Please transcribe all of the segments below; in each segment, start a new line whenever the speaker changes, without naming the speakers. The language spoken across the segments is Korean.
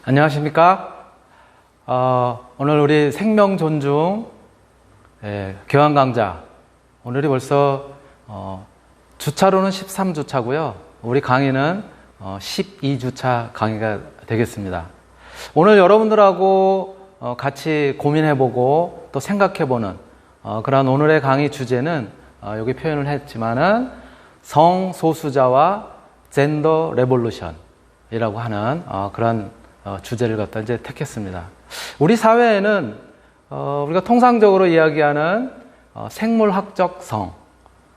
안녕하십니까? 오늘 우리 생명 존중 교환 강좌. 오늘이 벌써 주차로는 13주차고요. 우리 강의는 12주차 강의가 되겠습니다. 오늘 여러분들하고 같이 고민해보고 또 생각해보는 그런 오늘의 강의 주제는 여기 표현을 했지만은 성소수자와 젠더 레볼루션이라고 하는 그런 주제를 갖다 이제 택했습니다. 우리 사회에는 우리가 통상적으로 이야기하는 생물학적 성,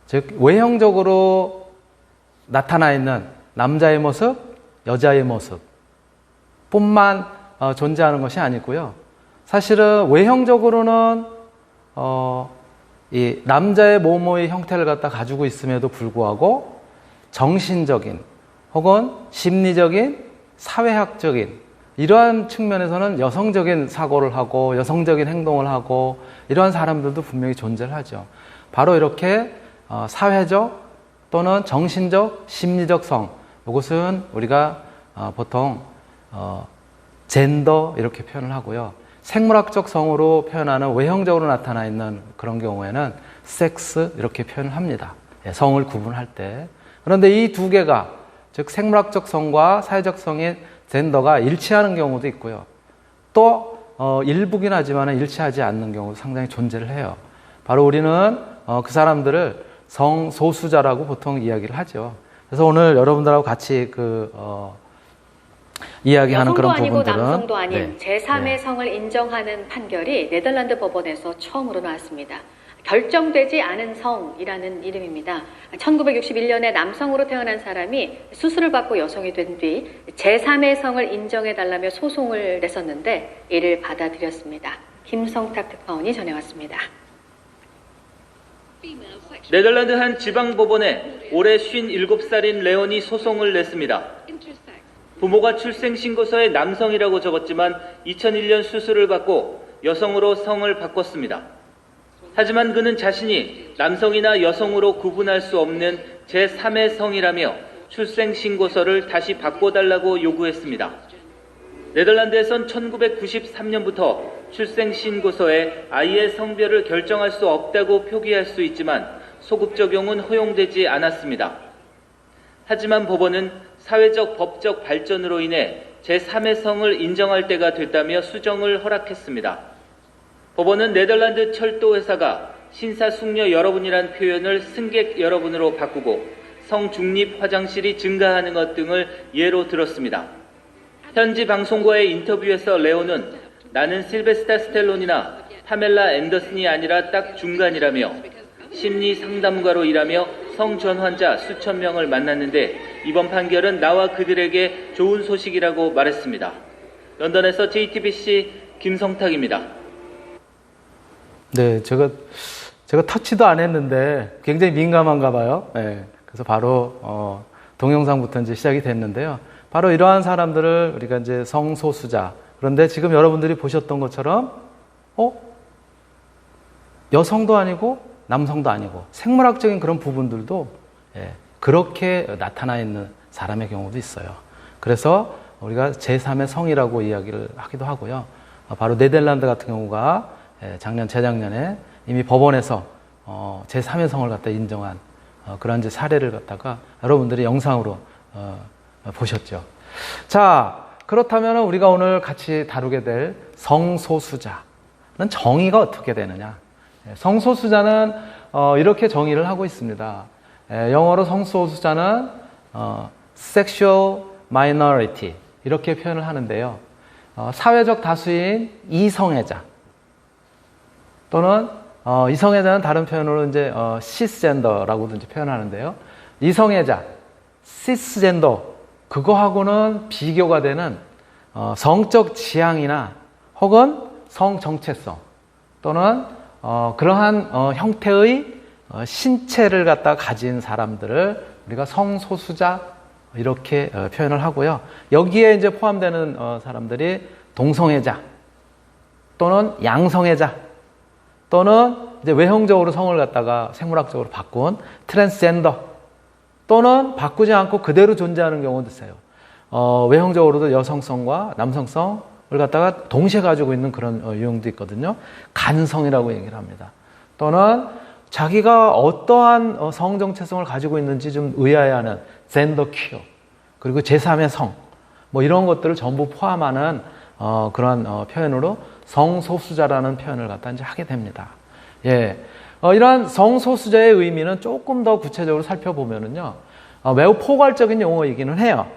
즉 외형적으로 나타나 있는 남자의 모습, 여자의 모습 뿐만 존재하는 것이 아니고요. 사실은 외형적으로는 이 남자의 모모의 형태를 갖다 가지고 있음에도 불구하고 정신적인 혹은 심리적인, 사회학적인 이러한 측면에서는 여성적인 사고를 하고 여성적인 행동을 하고 이러한 사람들도 분명히 존재를 하죠. 바로 이렇게 사회적 또는 정신적, 심리적 성, 이것은 우리가 보통 젠더 이렇게 표현을 하고요. 생물학적 성으로 표현하는 외형적으로 나타나 있는 그런 경우에는 섹스 이렇게 표현을 합니다. 성을 구분할 때. 그런데 이 두 개가 즉 생물학적 성과 사회적 성의 젠더가 일치하는 경우도 있고요. 또 일부긴 하지만 일치하지 않는 경우도 상당히 존재를 해요. 바로 우리는 그 사람들을 성소수자라고 보통 이야기를 하죠. 그래서 오늘 여러분들하고 같이 이야기하는 그런 부분들은
여성도 아니고 남성도 아닌 제3의 성을 인정하는 판결이 네덜란드 법원에서 처음으로 나왔습니다. 결정되지 않은 성이라는 이름입니다. 1961년에 남성으로 태어난 사람이 수술을 받고 여성이 된 뒤 제3의 성을 인정해달라며 소송을 냈었는데 이를 받아들였습니다. 김성탁 특파원이 전해왔습니다.
네덜란드 한 지방법원에 올해 57살인 레온이 소송을 냈습니다. 부모가 출생신고서에 남성이라고 적었지만 2001년 수술을 받고 여성으로 성을 바꿨습니다. 하지만 그는 자신이 남성이나 여성으로 구분할 수 없는 제3의 성이라며 출생신고서를 다시 바꿔달라고 요구했습니다. 네덜란드에선 1993년부터 출생신고서에 아이의 성별을 결정할 수 없다고 표기할 수 있지만 소급 적용은 허용되지 않았습니다. 하지만 법원은 사회적 법적 발전으로 인해 제3의 성을 인정할 때가 됐다며 수정을 허락했습니다. 법원은 네덜란드 철도회사가 신사숙녀 여러분이란 표현을 승객 여러분으로 바꾸고 성중립 화장실이 증가하는 것 등을 예로 들었습니다. 현지 방송과의 인터뷰에서 레오는 나는 실베스타 스텔론이나 파멜라 앤더슨이 아니라 딱 중간이라며 심리 상담가로 일하며 성전 환자 수천 명을 만났는데 이번 판결은 나와 그들에게 좋은 소식이라고 말했습니다. 런던에서 JTBC 김성탁입니다.
네, 제가 터치도 안 했는데 굉장히 민감한가 봐요. 네, 그래서 바로 동영상부터 이제 시작이 됐는데요. 바로 이러한 사람들을 우리가 이제 성소수자. 그런데 지금 여러분들이 보셨던 것처럼 여성도 아니고 남성도 아니고 생물학적인 그런 부분들도 그렇게 나타나 있는 사람의 경우도 있어요. 그래서 우리가 제3의 성이라고 이야기를 하기도 하고요. 바로 네덜란드 같은 경우가 재작년에 이미 법원에서 제3의 성을 갖다 인정한 그런 이제 사례를 갖다가 여러분들이 영상으로 보셨죠. 자, 그렇다면 우리가 오늘 같이 다루게 될 성소수자는 정의가 어떻게 되느냐? 성소수자는 이렇게 정의를 하고 있습니다. 영어로 성소수자는 sexual minority 이렇게 표현을 하는데요. 사회적 다수인 이성애자 또는 이성애자는 다른 표현으로 이제 cisgender라고도 이제 표현하는데요. 이성애자, cisgender 그거하고는 비교가 되는 성적 지향이나 혹은 성 정체성 또는 그러한 형태의 신체를 갖다 가진 사람들을 우리가 성소수자 이렇게 표현을 하고요. 여기에 이제 포함되는 사람들이 동성애자 또는 양성애자 또는 이제 외형적으로 성을 갖다가 생물학적으로 바꾼 트랜스젠더 또는 바꾸지 않고 그대로 존재하는 경우도 있어요. 외형적으로도 여성성과 남성성을 갖다가 동시에 가지고 있는 그런 유형도 있거든요. 간성이라고 얘기를 합니다. 또는 자기가 어떠한 성 정체성을 가지고 있는지 좀 의아해하는 젠더 퀴어, 그리고 제3의 성, 뭐 이런 것들을 전부 포함하는 그런 표현으로 성소수자라는 표현을 갖다 이제 하게 됩니다. 예, 이러한 성소수자의 의미는 조금 더 구체적으로 살펴보면은요, 매우 포괄적인 용어이기는 해요.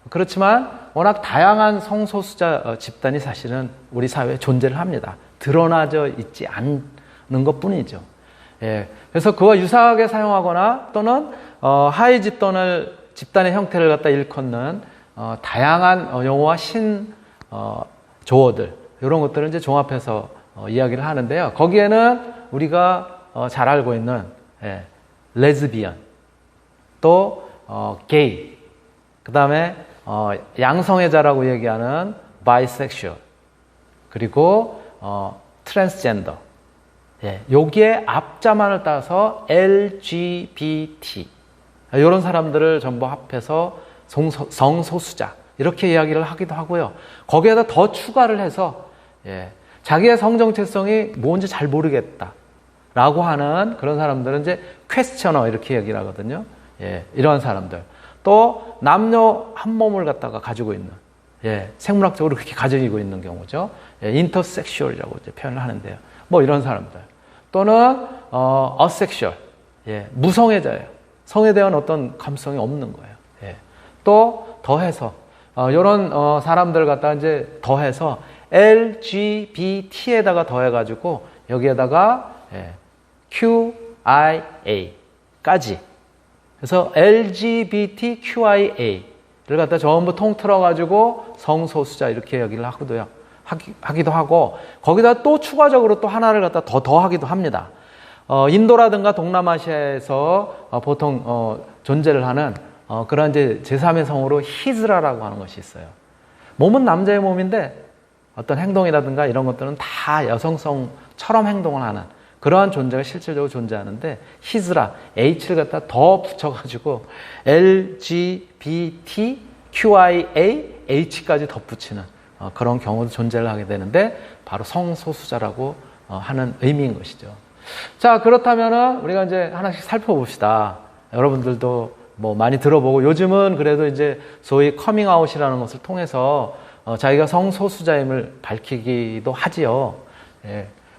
그렇지만 워낙 다양한 성소수자 집단이 사실은 우리 사회에 존재를 합니다. 드러나져 있지 않는 것뿐이죠. 예, 그래서 그와 유사하게 사용하거나 또는 하위 집단의 형태를 갖다 일컫는 다양한 용어와 조어들, 이런 것들을 이제 종합해서 이야기를 하는데요. 거기에는 우리가 잘 알고 있는 레즈비언, 또 게이, 그 다음에 양성애자라고 얘기하는 바이섹슈얼, 그리고 트랜스젠더, 여기에 앞자만을 따서 LGBT, 이런 사람들을 전부 합해서 성소수자, 이렇게 이야기를 하기도 하고요. 거기에다 더 추가를 해서 자기의 성정체성이 뭔지 잘 모르겠다라고 하는 그런 사람들은 이제 퀘스처너, 이렇게 얘기를 하거든요. 이런 사람들. 또 남녀 한 몸을 갖다가 가지고 있는, 생물학적으로 그렇게 가지고 있는 경우죠. 인터섹슈얼이라고 이제 표현을 하는데요. 뭐 이런 사람들. 또는 어섹슈얼, 무성애자예요. 성에 대한 어떤 감성이 없는 거예요. 또 더해서 이런 사람들 갖다가 이제 더해서 LGBT에다가 더해가지고 여기에다가 QIA까지. 그래서 LGBTQIA를 갖다 전부 통틀어가지고 성소수자, 이렇게 얘기를 하기도 하고, 거기다 또 추가적으로 또 하나를 갖다 더하기도 합니다. 인도라든가 동남아시아에서 보통 존재를 하는 그런 이제 제3의 성으로 히즈라라고 하는 것이 있어요. 몸은 남자의 몸인데 어떤 행동이라든가 이런 것들은 다 여성성처럼 행동을 하는 그러한 존재가 실질적으로 존재하는데, 히즈라, H를 갖다 더 붙여가지고 LGBTQIA, H까지 덧붙이는 그런 경우도 존재를 하게 되는데, 바로 성소수자라고 하는 의미인 것이죠. 자, 그렇다면은 우리가 이제 하나씩 살펴봅시다. 여러분들도 뭐 많이 들어보고, 요즘은 그래도 이제 소위 커밍아웃이라는 것을 통해서 자기가 성소수자임을 밝히기도 하지요.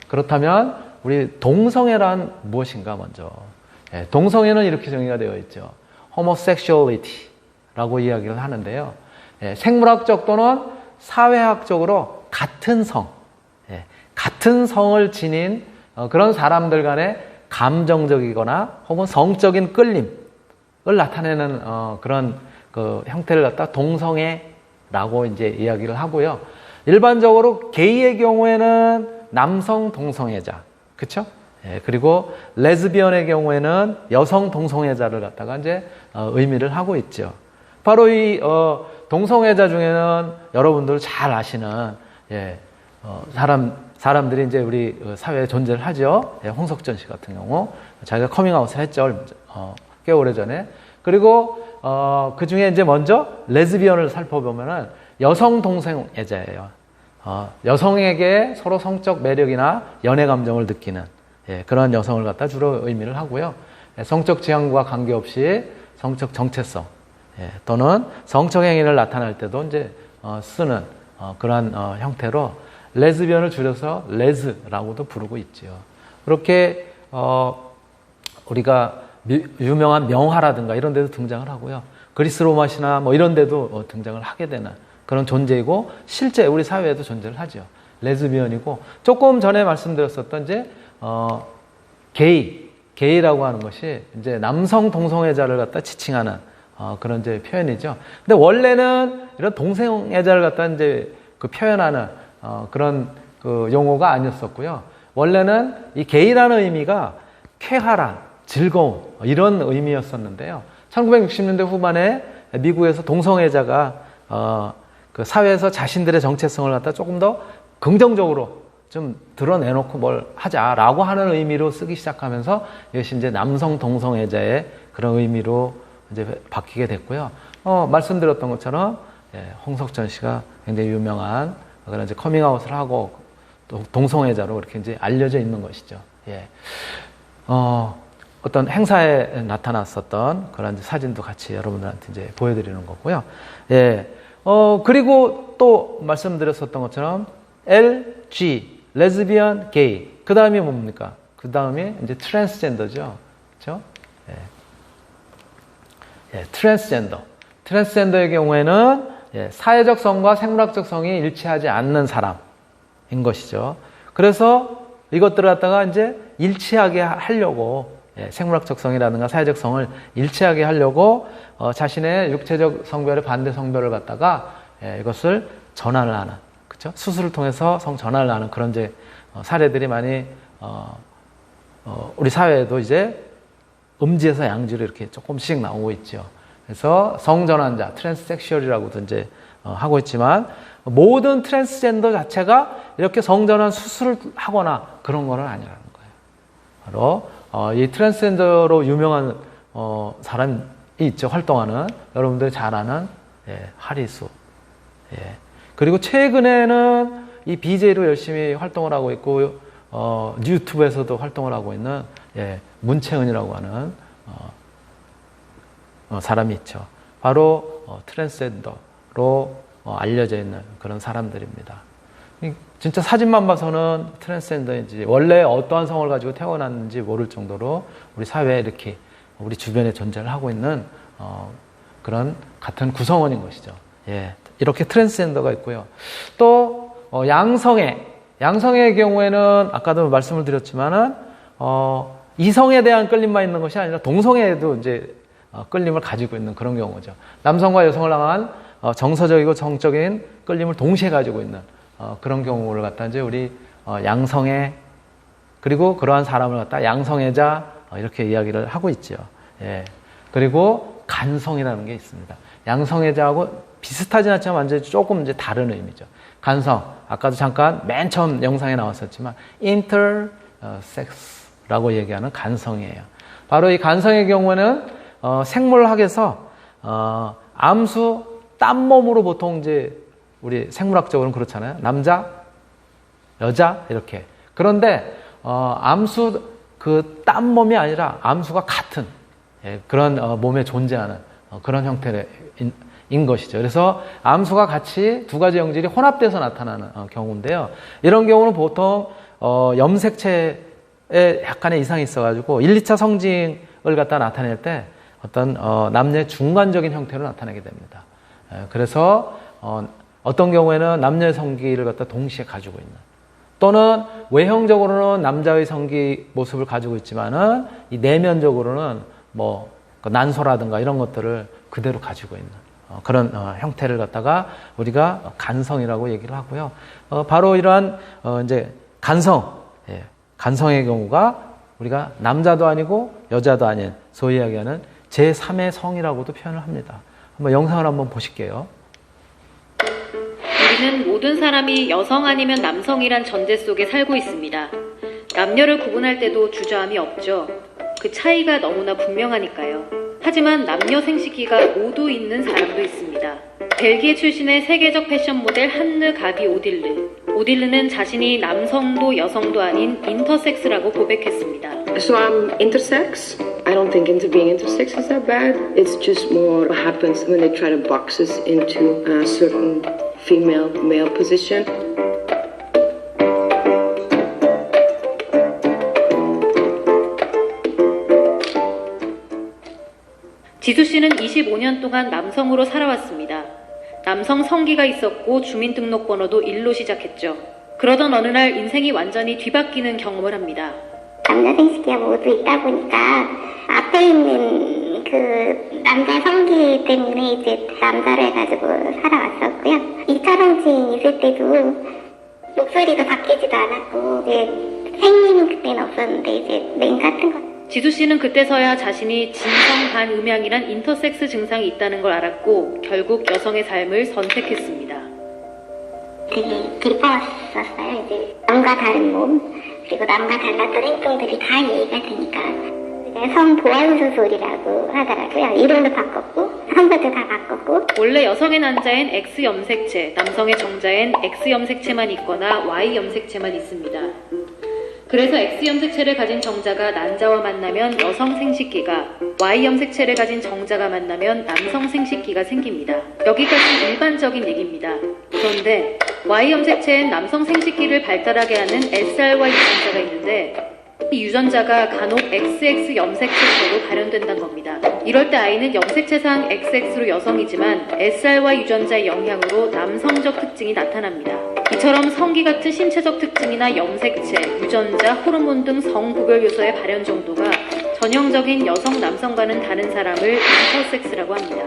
그렇다면 우리 동성애란 무엇인가 먼저. 동성애는 이렇게 정의가 되어 있죠. homosexuality라고 이야기를 하는데요. 생물학적 또는 사회학적으로 같은 성, 같은 성을 지닌 그런 사람들 간의 감정적이거나 혹은 성적인 끌림을 나타내는 그런 그 형태를 갖다 동성애라고 이제 이야기를 하고요. 일반적으로 게이의 경우에는 남성 동성애자, 그렇죠? 그리고 레즈비언의 경우에는 여성 동성애자를 갖다가 이제 의미를 하고 있죠. 바로 이 동성애자 중에는 여러분들 잘 아시는 사람들이 이제 우리 사회에 존재를 하죠. 홍석천 씨 같은 경우 자기가 커밍아웃을 했죠. 꽤 오래 전에. 그리고 그 중에 이제 먼저 레즈비언을 살펴보면은 여성 동성애자예요. 여성에게 서로 성적 매력이나 연애 감정을 느끼는 그런 여성을 갖다 주로 의미를 하고요. 성적 지향과 관계없이 성적 정체성 또는 성적 행위를 나타낼 때도 이제 쓰는 그러한 형태로 레즈비언을 줄여서 레즈라고도 부르고 있죠. 그렇게 우리가 유명한 명화라든가 이런 데도 등장을 하고요. 그리스 로마 신화 뭐 이런 데도 등장을 하게 되는 그런 존재이고, 실제 우리 사회에도 존재를 하죠. 레즈비언이고, 조금 전에 말씀드렸었던 이제 게이라고 하는 것이 이제 남성 동성애자를 갖다 지칭하는 그런 이제 표현이죠. 근데 원래는 이런 동성애자를 갖다 이제 그 표현하는 그런 그 용어가 아니었었고요. 원래는 이 게이라는 의미가 쾌활한, 즐거운 이런 의미였었는데요. 1960년대 후반에 미국에서 동성애자가 그 사회에서 자신들의 정체성을 갖다 조금 더 긍정적으로 좀 드러내놓고 뭘 하자라고 하는 의미로 쓰기 시작하면서 이것이 이제 남성 동성애자의 그런 의미로 이제 바뀌게 됐고요. 말씀드렸던 것처럼 홍석천 씨가 굉장히 유명한 그런 이제 커밍아웃을 하고 또 동성애자로 이렇게 이제 알려져 있는 것이죠. 어떤 행사에 나타났었던 그런 이제 사진도 같이 여러분들한테 이제 보여드리는 거고요. 그리고 또 말씀드렸었던 것처럼 LG, 레즈비언, 게이. 그 다음이 뭡니까? 그 다음이 이제 트랜스젠더죠. 그렇죠? 트랜스젠더. 트랜스젠더의 경우에는 사회적 성과 생물학적 성이 일치하지 않는 사람인 것이죠. 그래서 이것들을 갖다가 이제 일치하게 하려고 생물학적 성이라든가 사회적 성을 일치하게 하려고 자신의 육체적 성별의 반대 성별을 갖다가 이것을 전환을 하는, 그렇죠? 수술을 통해서 성 전환을 하는 그런 이제 사례들이 많이 우리 사회에도 이제 음지에서 양지로 이렇게 조금씩 나오고 있죠. 그래서 성전환자, 트랜스섹슈얼이라고도 이제 하고 있지만 모든 트랜스젠더 자체가 이렇게 성전환 수술을 하거나 그런 거는 아니라는 거예요. 바로 이 트랜스젠더로 유명한 사람이 있죠. 활동하는 여러분들이 잘 아는 하리수. 그리고 최근에는 이 BJ로 열심히 활동을 하고 있고 유튜브에서도 활동을 하고 있는 문채은이라고 하는 사람이 있죠. 바로 트랜스젠더로 알려져 있는 그런 사람들입니다. 진짜 사진만 봐서는 트랜스젠더인지 원래 어떠한 성을 가지고 태어났는지 모를 정도로 우리 사회에 이렇게 우리 주변에 존재를 하고 있는 그런 같은 구성원인 것이죠. 이렇게 트랜스젠더가 있고요. 또 양성애의 경우에는 아까도 말씀을 드렸지만은 이성에 대한 끌림만 있는 것이 아니라 동성애에도 이제 끌림을 가지고 있는 그런 경우죠. 남성과 여성을 향한 정서적이고 정적인 끌림을 동시에 가지고 있는 그런 경우를 갖다 이제 우리 양성애, 그리고 그러한 사람을 갖다 양성애자 이렇게 이야기를 하고 있죠. 그리고 간성이라는 게 있습니다. 양성애자하고 비슷하진 않지만 완전히 조금 이제 다른 의미죠. 간성, 아까도 잠깐 맨 처음 영상에 나왔었지만 interSex라고 얘기하는 간성이에요. 바로 이 간성의 경우에는 생물학에서 암수 딴몸으로 보통 이제 우리 생물학적으로는 그렇잖아요. 남자, 여자 이렇게. 그런데 암수 그 딴몸이 아니라 암수가 같은 그런 몸에 존재하는 그런 형태인 것이죠. 그래서 암수가 같이 두 가지 형질이 혼합돼서 나타나는 경우인데요. 이런 경우는 보통 염색체에 약간의 이상이 있어가지고 1, 2차 성징을 갖다 나타낼 때 어떤 남녀의 중간적인 형태로 나타나게 됩니다. 그래서 어떤 경우에는 남녀의 성기를 갖다 동시에 가지고 있는, 또는 외형적으로는 남자의 성기 모습을 가지고 있지만은 이 내면적으로는 뭐 난소라든가 이런 것들을 그대로 가지고 있는 그런 형태를 갖다가 우리가 간성이라고 얘기를 하고요. 바로 이러한 이제 간성의 경우가 우리가 남자도 아니고 여자도 아닌 소위 이야기하는 제3의 성이라고도 표현을 합니다. 한번 영상을 한번 보실게요.
우리는 모든 사람이 여성 아니면 남성이란 전제 속에 살고 있습니다. 남녀를 구분할 때도 주저함이 없죠. 그 차이가 너무나 분명하니까요. 하지만 남녀 생식기가 모두 있는 사람도 있습니다. 벨기에 출신의 세계적 패션 모델 한느 가비 오딜르. 오딜르는 자신이 남성도 여성도 아닌 인터섹스라고 고백했습니다.
So I'm intersex. I don't think being intersex is that bad. It's just more what happens when they try to box us into a certain female-male position.
지수 씨는 25년 동안 남성으로 살아왔습니다. 남성 성기가 있었고 주민등록번호도 1로 시작했죠. 그러던 어느 날 인생이 완전히 뒤바뀌는 경험을 합니다.
남녀 생식기가 모두 있다 보니까 앞에 있는 그 남자 성기 때문에 이제 남자를 해가지고 살아왔었고요. 2차 성징 있을 때도 목소리도 바뀌지도 않았고 이제 생리는 그때는 없었는데 이제 맹 같은 거.
지수 씨는 그때서야 자신이 진성 반음양이란 인터섹스 증상이 있다는 걸 알았고 결국 여성의 삶을 선택했습니다.
되게 기뻤었어요. 이제 남과 다른 몸, 그리고 남과 달랐던 행동들이 다 이해가 되니까 성보완 수술이라고 하더라고요. 이름도 바꿨고 성별도 다 바꿨고.
원래 여성의 난자엔 X 염색체, 남성의 정자엔 X 염색체만 있거나 Y 염색체만 있습니다. 그래서 X 염색체를 가진 정자가 난자와 만나면 여성 생식기가, Y 염색체를 가진 정자가 만나면 남성 생식기가 생깁니다. 여기까지는 일반적인 얘기입니다. 그런데 Y 염색체엔 남성 생식기를 발달하게 하는 SRY 유전자가 있는데 이 유전자가 간혹 XX 염색체로 발현된다는 겁니다. 이럴 때 아이는 염색체상 XX로 여성이지만 SRY 유전자의 영향으로 남성적 특징이 나타납니다. 이처럼 성기 같은 신체적 특징이나 염색체, 유전자, 호르몬 등 성구별 요소의 발현 정도가 전형적인 여성, 남성과는 다른 사람을 인터섹스라고 합니다.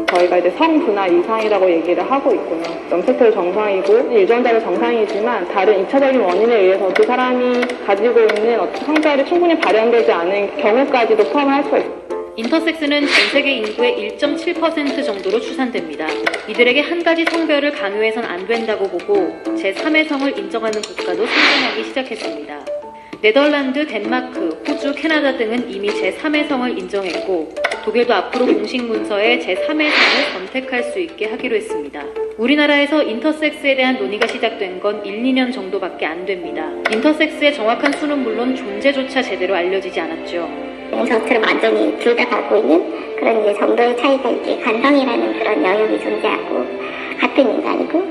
저희가 이제 성분화 이상이라고 얘기를 하고 있고요. 염색체도 정상이고 유전자도 정상이지만 다른 2차적인 원인에 의해서 그 사람이 가지고 있는 어떤 성별이 충분히 발현되지 않은 경우까지도 포함할 수가 있습니다.
인터섹스는 전 세계 인구의 1.7% 정도로 추산됩니다. 이들에게 한 가지 성별을 강요해선 안 된다고 보고 제3의 성을 인정하는 국가도 생겨나기 시작했습니다. 네덜란드, 덴마크, 호주, 캐나다 등은 이미 제3의 성을 인정했고 독일도 앞으로 공식 문서에 제3의 성을 선택할 수 있게 하기로 했습니다. 우리나라에서 인터섹스에 대한 논의가 시작된 건 1, 2년 정도밖에 안 됩니다. 인터섹스의 정확한 수는 물론 존재조차 제대로 알려지지 않았죠.
저처럼 완전히 둘 다 갖고 있는 그런 이제 정도의 차이가 있게 간성이라는 그런 영역이 존재하고 같은 인간이고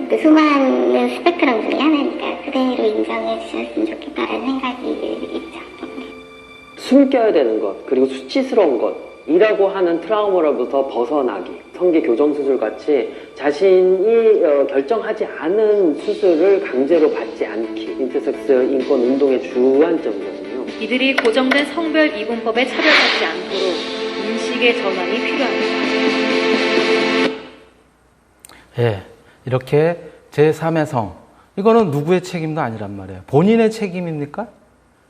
그 수많은 스펙트럼 중에 하나니까 그대로 인정해 주셨으면 좋겠다라는 생각이 있죠.
숨겨야 되는 것, 그리고 수치스러운 것이라고 하는 트라우마로부터 벗어나기, 성기 교정 수술 같이 자신이 결정하지 않은 수술을 강제로 받지 않기, 인터섹스 인권 운동의 주안점이거든요.
이들이 고정된 성별 이분법에 차별받지 않도록 인식의 전환이 필요합니다.
예, 이렇게 제3의 성, 이거는 누구의 책임도 아니란 말이에요. 본인의 책임입니까?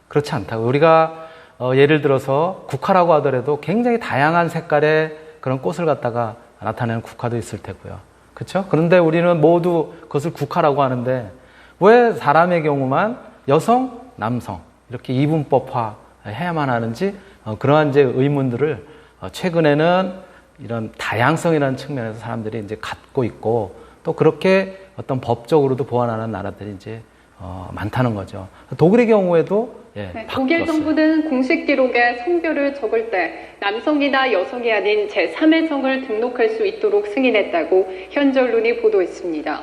그렇지 않다고. 우리가 예를 들어서 국화라고 하더라도 굉장히 다양한 색깔의 그런 꽃을 갖다가 나타내는 국화도 있을 테고요. 그렇죠? 그런데 우리는 모두 그것을 국화라고 하는데 왜 사람의 경우만 여성, 남성 이렇게 이분법화 해야만 하는지 그러한 이제 의문들을 최근에는 이런 다양성이라는 측면에서 사람들이 이제 갖고 있고 또 그렇게 어떤 법적으로도 보완하는 나라들이 이제 많다는 거죠. 독일의 경우에도
독일 정부는 공식 기록에 성별을 적을 때 남성이나 여성이 아닌 제3의 성을 등록할 수 있도록 승인했다고 현지 언론이 보도했습니다.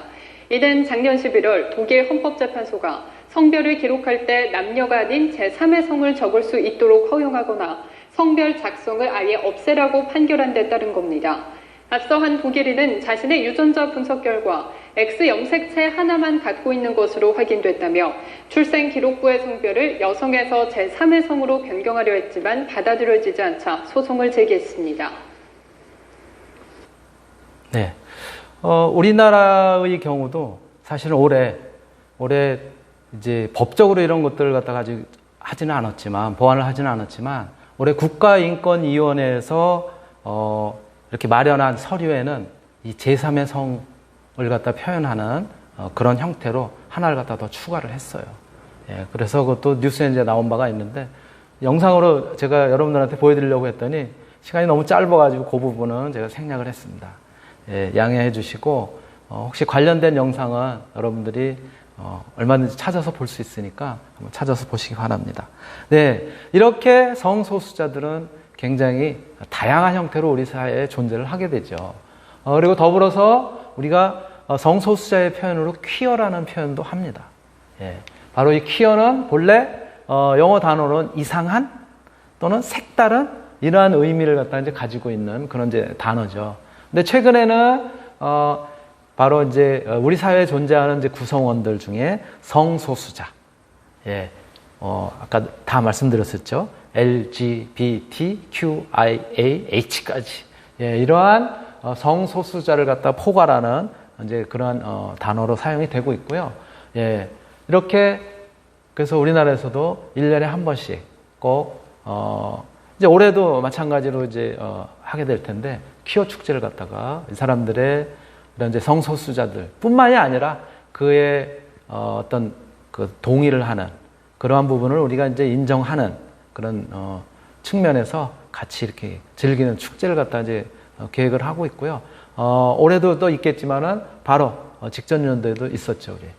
이는 작년 11월 독일 헌법재판소가 성별을 기록할 때 남녀가 아닌 제3의 성을 적을 수 있도록 허용하거나 성별 작성을 아예 없애라고 판결한 데 따른 겁니다. 앞서 한 독일인은 자신의 유전자 분석 결과 X 염색체 하나만 갖고 있는 것으로 확인됐다며 출생기록부의 성별을 여성에서 제3의 성으로 변경하려 했지만 받아들여지지 않자 소송을 제기했습니다.
네, 우리나라의 경우도 사실은 올해 이제 법적으로 이런 것들을 갖다가 아직 하지는 않았지만 보완을 하지는 않았지만 올해 국가인권위원회에서 이렇게 마련한 서류에는 이 제3의 성을 갖다 표현하는 그런 형태로 하나를 갖다 더 추가를 했어요. 예, 그래서 그것도 뉴스에 이제 나온 바가 있는데 영상으로 제가 여러분들한테 보여드리려고 했더니 시간이 너무 짧아가지고 그 부분은 제가 생략을 했습니다. 예, 양해해 주시고 혹시 관련된 영상은 여러분들이 얼마든지 찾아서 볼 수 있으니까 한번 찾아서 보시기 바랍니다. 네, 이렇게 성소수자들은 굉장히 다양한 형태로 우리 사회에 존재를 하게 되죠. 그리고 더불어서 우리가 성소수자의 표현으로 퀴어라는 표현도 합니다. 예, 바로 이 퀴어는 본래 영어 단어로는 이상한 또는 색다른 이러한 의미를 갖다 이제 가지고 있는 그런 이제 단어죠. 근데 최근에는 바로 이제 우리 사회에 존재하는 이제 구성원들 중에 성소수자, 예, 아까 다 말씀드렸었죠. LGBTQIAH까지 예, 이러한 성소수자를 갖다 포괄하는 이제 그러한 단어로 사용이 되고 있고요. 예, 이렇게 그래서 우리나라에서도 1년에 한 번씩 꼭 이제 올해도 마찬가지로 이제 하게 될 텐데 퀴어 축제를 갖다가 이 사람들의 이런 이제 성소수자들 뿐만이 아니라 그의 어떤 그 동의를 하는 그러한 부분을 우리가 이제 인정하는 그런 측면에서 같이 이렇게 즐기는 축제를 갖다 이제 계획을 하고 있고요. 올해도 또 있겠지만은 바로 직전 연도에도 있었죠. 우리.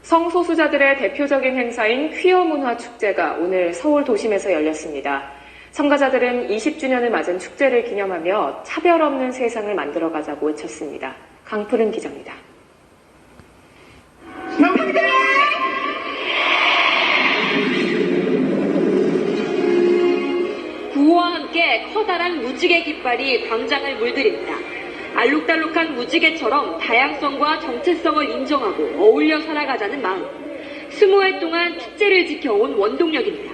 성소수자들의 대표적인 행사인 퀴어 문화 축제가 오늘 서울 도심에서 열렸습니다. 참가자들은 20주년을 맞은 축제를 기념하며 차별 없는 세상을 만들어가자고 외쳤습니다. 강푸른 기자입니다.
구호와 함께 커다란 무지개 깃발이 광장을 물들입니다. 알록달록한 무지개처럼 다양성과 정체성을 인정하고 어울려 살아가자는 마음. 20해 동안 축제를 지켜온 원동력입니다.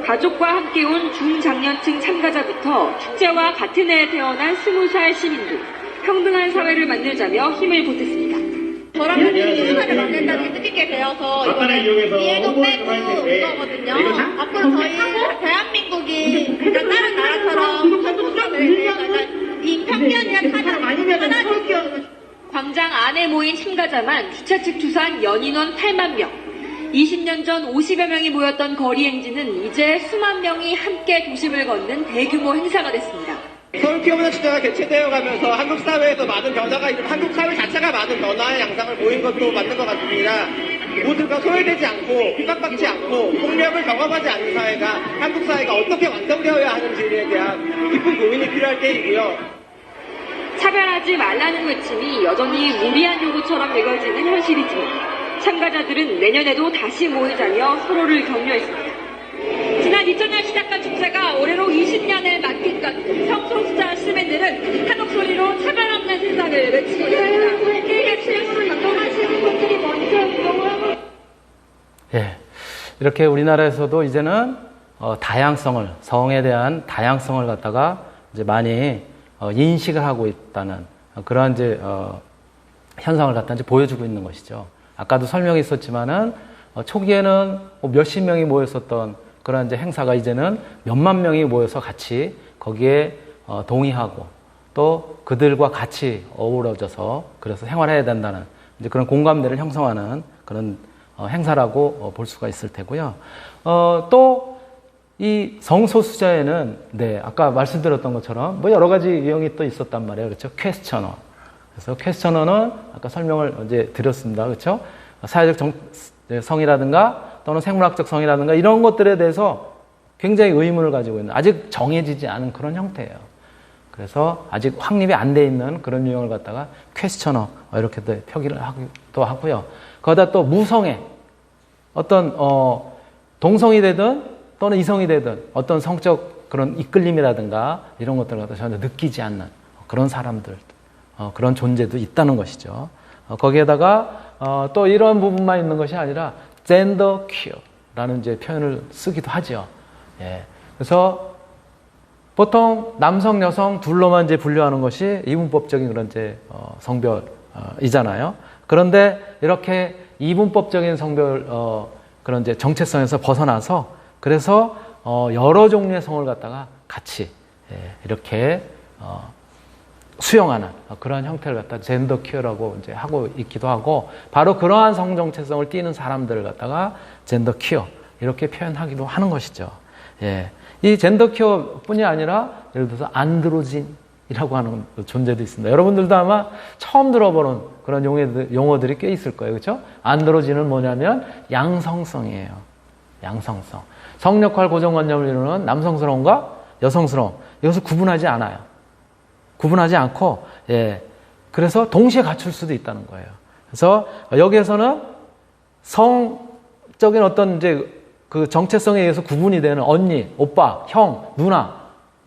가족과 함께 온 중장년층 참가자부터 축제와 같은 해에 태어난 20살 시민도 평등한 사회를 만들자며 힘을 보탰습니다.
저랑 같이 20살을 만든다는 게 뜻있게 되어서 이해도 빼고 온 거거든요. 앞으로 저희 대한민국이 그러니까 다른 나라처럼 소수자들에 대해서 이 편견이나 하나는
광장 안에 모인 참가자만 주최 측 추산 연인원 8만 명. 20년 전 50여 명이 모였던 거리 행진은 이제 수만 명이 함께 도심을 걷는 대규모 행사가 됐습니다.
서울 퀴어 문화 축제가 개최되어 가면서 한국 사회에서 많은 변화가 있고 한국 사회 자체가 많은 변화의 양상을 보인 것도 맞는 것 같습니다. 모두가 소외되지 않고 핍박받지 않고 폭력을 경험하지 않는 사회가 한국 사회가 어떻게 완성되어야 하는지에 대한 깊은 고민이 필요할 때이고요.
차별하지 말라는 외침이 여전히 무리한 요구처럼 여겨지는 현실이지만 참가자들은 내년에도 다시 모이자며 서로를 격려했습니다. 지난 2000년 시작한 축제가 올해로 20년을 맞긴 것 성소수자 시민들은 한 목소리로 차별 없는 세상을 외치고 있습니다. KBS 강동하시는 분들이 먼저 운동을 하고
예, 이렇게 우리나라에서도 이제는 다양성을, 성에 대한 다양성을 갖다가 이제 많이 인식을 하고 있다는 그런 이제 현상을 갖다 이제 보여주고 있는 것이죠. 아까도 설명이 있었지만은 초기에는 몇십 명이 모였었던 그런 이제 행사가 이제는 몇만 명이 모여서 같이 거기에 동의하고 또 그들과 같이 어우러져서 그래서 생활해야 된다는 이제 그런 공감대를 형성하는 그런 행사라고 볼 수가 있을 테고요. 또 이 성소수자에는 네, 아까 말씀드렸던 것처럼 뭐 여러 가지 유형이 또 있었단 말이에요. 그렇죠? 퀘스처너. 그래서 퀘스처너는 아까 설명을 이제 드렸습니다. 그렇죠? 사회적 성이라든가 또는 생물학적 성이라든가 이런 것들에 대해서 굉장히 의문을 가지고 있는 아직 정해지지 않은 그런 형태예요. 그래서 아직 확립이 안 돼 있는 그런 유형을 갖다가 퀘스처너 이렇게 표기를 하기도 하고요. 거기다 또 무성애 어떤 동성이 되든 또는 이성이 되든 어떤 성적 그런 이끌림이라든가 이런 것들을 갖다 전혀 느끼지 않는 그런 사람들 그런 존재도 있다는 것이죠. 거기에다가 또 이런 부분만 있는 것이 아니라 젠더 퀴어라는 이제 표현을 쓰기도 하죠. 예. 그래서 보통 남성, 여성 둘로만 이제 분류하는 것이 이분법적인 그런 이제 성별이잖아요. 그런데 이렇게 이분법적인 성별 그런 이제 정체성에서 벗어나서 그래서 여러 종류의 성을 갖다가 같이 이렇게 수용하는 그런 형태를 갖다 젠더 퀴어라고 이제 하고 있기도 하고 바로 그러한 성 정체성을 띠는 사람들을 갖다가 젠더 퀴어 이렇게 표현하기도 하는 것이죠. 예. 이 젠더 퀴어뿐이 아니라 예를 들어서 안드로진이라고 하는 존재도 있습니다. 여러분들도 아마 처음 들어보는 그런 용어들이 꽤 있을 거예요. 그렇죠? 안드로진은 뭐냐면 양성성이에요. 양성성. 성역할 고정관념을 이루는 남성스러움과 여성스러움. 이것을 구분하지 않아요. 구분하지 않고, 예. 그래서 동시에 갖출 수도 있다는 거예요. 그래서 여기에서는 성적인 어떤 이제 그 정체성에 의해서 구분이 되는 언니, 오빠, 형, 누나,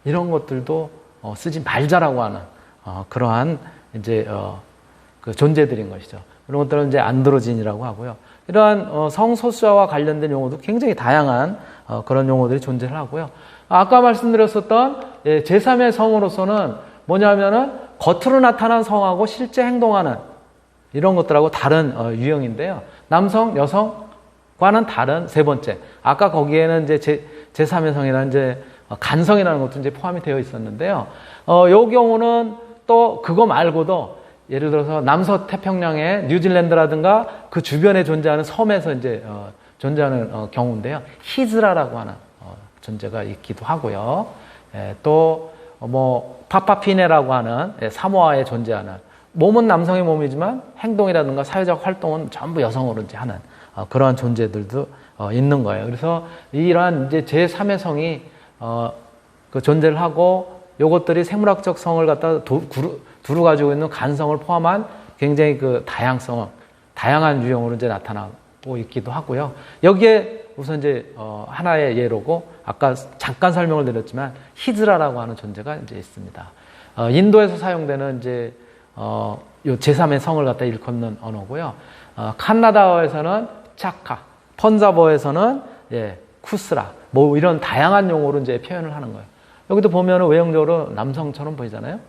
이런 것들도 쓰지 말자라고 하는, 그러한 이제, 그 존재들인 것이죠. 이런 것들은 이제 안드로진이라고 하고요. 이러한 성소수자와 관련된 용어도 굉장히 다양한 그런 용어들이 존재를 하고요. 아까 말씀드렸었던 제3의 성으로서는 뭐냐면은 겉으로 나타난 성하고 실제 행동하는 이런 것들하고 다른 유형인데요. 남성, 여성과는 다른 세 번째. 아까 거기에는 이제 제3의 성이라는 이제 간성이라는 것도 이제 포함이 되어 있었는데요. 요 경우는 또 그거 말고도 예를 들어서 남서태평양의 뉴질랜드라든가 그 주변에 존재하는 섬에서 이제 존재하는 경우인데요. 히즈라라고 하는 존재가 있기도 하고요. 또 뭐 파파피네라고 하는 사모아에 존재하는 몸은 남성의 몸이지만 행동이라든가 사회적 활동은 전부 여성으로 이제 하는 그러한 존재들도 있는 거예요. 그래서 이러한 이제 제3의 성이 그 존재를 하고 요것들이 생물학적 성을 갖다 두루 가지고 있는 간성을 포함한 굉장히 그 다양한 유형으로 이제 나타나고 있기도 하고요. 여기에 우선 이제 하나의 예로고 아까 잠깐 설명을 드렸지만 히드라라고 하는 존재가 이제 있습니다. 인도에서 사용되는 이제 요 제3의 성을 갖다 일컫는 언어고요. 칸나다어에서는 차카, 펀자버에서는 쿠스라, 뭐 이런 다양한 용어로 이제 표현을 하는 거예요. 여기도 보면은 외형적으로 남성처럼 보이잖아요.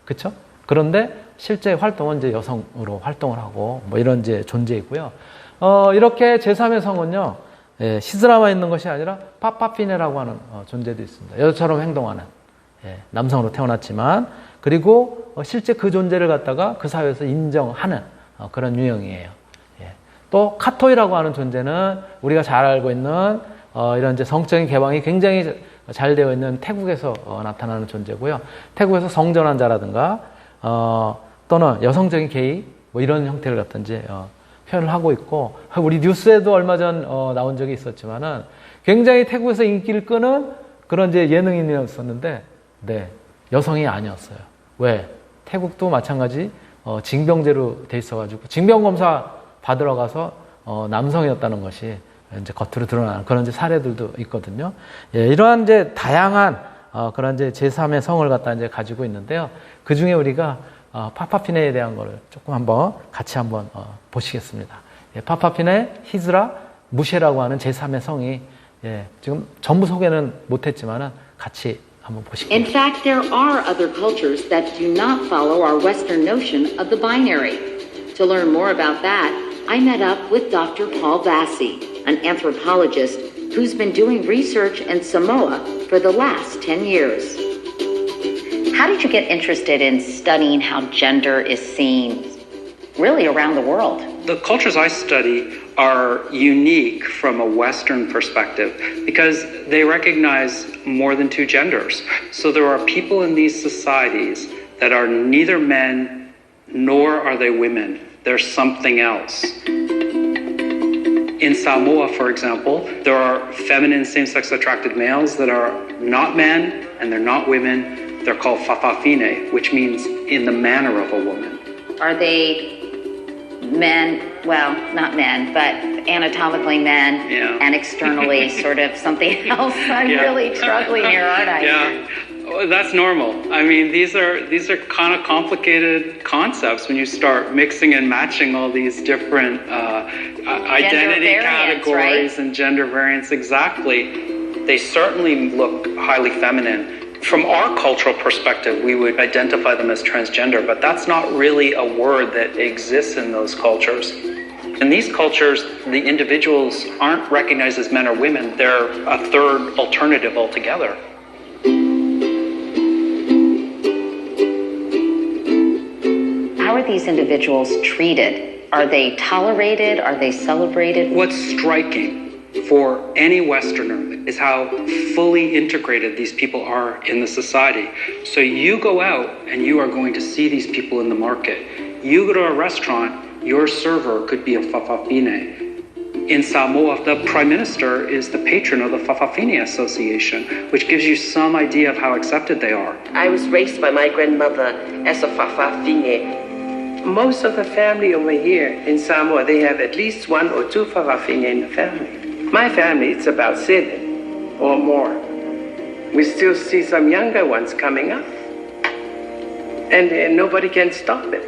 그렇죠? 그런데 실제 활동은 이제 여성으로 활동을 하고 뭐 이런 이제 존재이고요. 이렇게 제3의 성은요, 히드라만 있는 것이 아니라 파파피네라고 하는 존재도 있습니다. 여자처럼 행동하는 남성으로 태어났지만 그리고 실제 그 존재를 갖다가 그 사회에서 인정하는 그런 유형이에요. 또 카토이라고 하는 존재는 우리가 잘 알고 있는 이런 이제 성적인 개방이 굉장히 잘 되어 있는 태국에서 나타나는 존재고요. 태국에서 성전환자라든가 또는 여성적인 게이 뭐 이런 형태를 갖든지 표현을 하고 있고, 우리 뉴스에도 얼마 전 나온 적이 있었지만은 굉장히 태국에서 인기를 끄는 그런 이제 예능인이었었는데, 여성이 아니었어요. 왜? 태국도 마찬가지 징병제로 돼 있어가지고 징병검사 받으러 가서 남성이었다는 것이 이제 겉으로 드러나는 그런 이제 사례들도 있거든요. 이러한 이제 다양한 그런 이제 제3의 성을 갖다 이제 가지고 있는데요. 그 중에 우리가 파파피네에 대한 거를 조금 한번 같이 한번 보시겠습니다. 파파피네, 히즈라, 무셰라고 하는 제3의 성이 지금 전부 소개는 못했지만은 같이 한번 보시겠습니다.
In fact, there are other cultures that do not follow our Western notion of the binary. To learn more about that, I met up with Dr. Paul Vassie, an anthropologist who's been doing research in Samoa for the last 10 years. How did you get interested in studying how gender is seen really around the world?
The cultures I study are unique from a Western perspective because they recognize more than two genders. So there are people in these societies that are neither men nor are they women. They're something else. In Samoa, for example, there are feminine same-sex attracted males that are not men and they're not women. They're called fafafine, which means in the manner of a woman.
Are they men, well, not men, but anatomically men and externally sort of something else? I'm really struggling here, aren't I?
Yeah. That's normal. I mean, these are kind of complicated concepts when you start mixing and matching all these different identity categories, right? And gender variants. Exactly. They certainly look highly feminine. From our cultural perspective, we would identify them as transgender, but that's not really a word that exists in those cultures. In these cultures, the individuals aren't recognized as men or women. They're a third alternative altogether.
How are these individuals treated? Are they tolerated? Are they celebrated?
What's striking for any Westerner is how fully integrated these people are in the society. So you go out and you are going to see these people in the market. You go to a restaurant, your server could be a Fafafine. In Samoa, the prime minister is the patron of the Fafafine Association, which gives you some idea of how accepted they are.
I was raised by my grandmother as a Fafafine. Most of the family over here in Samoa, they have at least one or two Fafafine in the family. My family, it's about 7 or more. We still see some younger ones coming up, and nobody can stop it.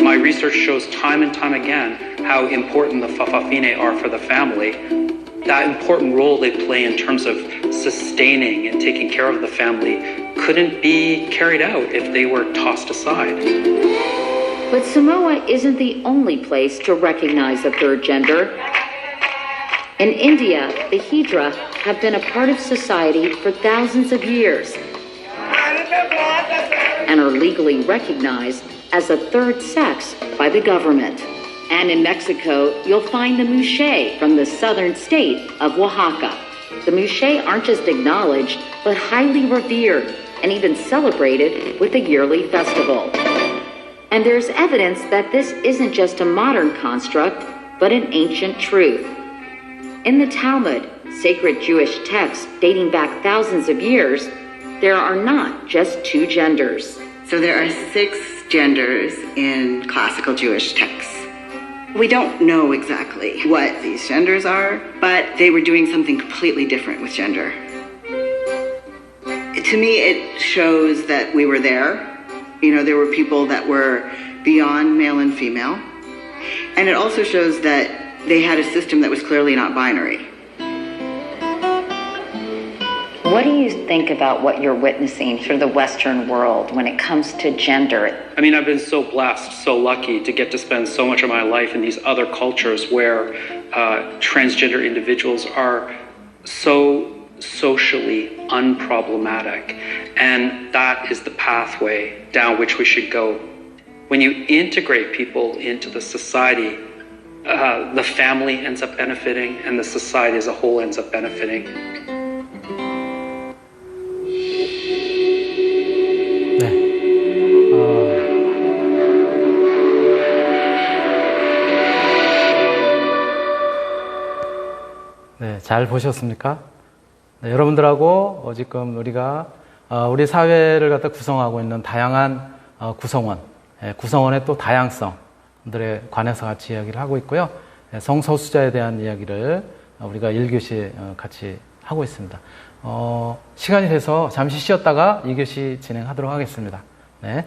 My research shows time and time again how important the Fafafine are for the family, that important role they play in terms of sustaining and taking care of the family couldn't be carried out if they were tossed aside.
But Samoa isn't the only place to recognize a third gender. In India, the Hijra have been a part of society for thousands of years and are legally recognized as a third sex by the government. And in Mexico, you'll find the Muxe from the southern state of Oaxaca. The Muxe aren't just acknowledged, but highly revered and even celebrated with a yearly festival. And there's evidence that this isn't just a modern construct, but an ancient truth. In the Talmud, sacred Jewish text dating back thousands of years, there are not just two genders.
So there are 6 genders in classical Jewish texts. We don't know exactly what these genders are, but they were doing something completely different with gender. To me, it shows that we were there. You know, there were people that were beyond male and female. And it also shows that they had a system that was clearly not binary.
What do you think about what you're witnessing through the Western world when it comes to gender?
I mean, I've been so blessed, so lucky to get to spend so much of my life in these other cultures where transgender individuals are so socially unproblematic. And that is the pathway down which we should go. When you integrate people into the society, the family ends up benefiting and the society as a whole ends up benefiting.
네, 잘 보셨습니까? 네, 여러분들하고 지금 우리가 우리 사회를 갖다 구성하고 있는 다양한 구성원, 구성원의 또 다양성들에 관해서 같이 이야기를 하고 있고요. 성소수자에 대한 이야기를 우리가 1교시 같이 하고 있습니다. 시간이 돼서 잠시 쉬었다가 2교시 진행하도록 하겠습니다. 네.